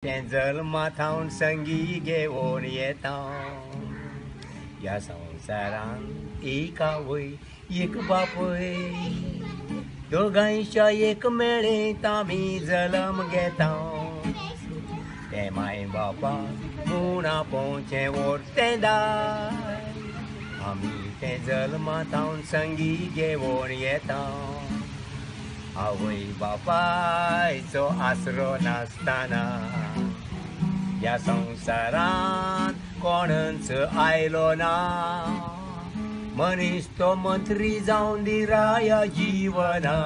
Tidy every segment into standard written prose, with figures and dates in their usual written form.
तें जल्मा थावन संगी घेवन येता ह्या संवसारान एक आवय एक बापय दोगांयच्या एक मेळीत आमी जल्म घेता ते माय बापाक म्हूण आपोवचें व्हरतें दाय आमी ते जल्मांत हांव संगी घेवन येता आवय बापायचो आसरो नासतना ह्या संवसारांत कोणच आयलो ना मनीस तो मंत्री जावन दिराया जिवना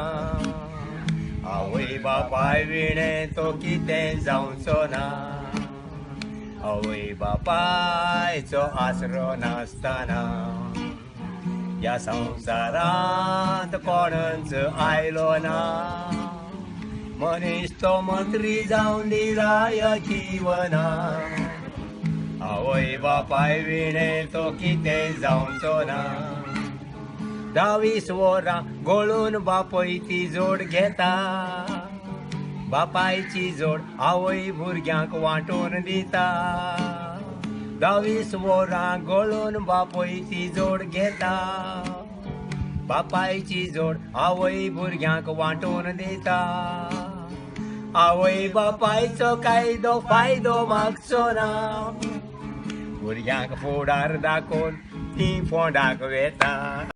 आवय बापाय विणें तो कितें जावचो ना आवय बापायचो आसरो नासतना ह्या संवसारांत कोणच आयलो ना मनीस तो मंत्री जावन दिराया जिवना आवय बापाय विणें तो कितें जावचो ना 20 वरां गळून बापय ती जोड घेता बापायची जोड आवय भुरग्यांक वांटून दिता 20 वरां गळून बापय ती जोड घेता बापायची जोड आवय भुरग्यांक वांटून दिता आवय बापायचो कायदो फायदो मागचो ना भुरग्यांक फुडार दाखोवन ती फोंडाक वेता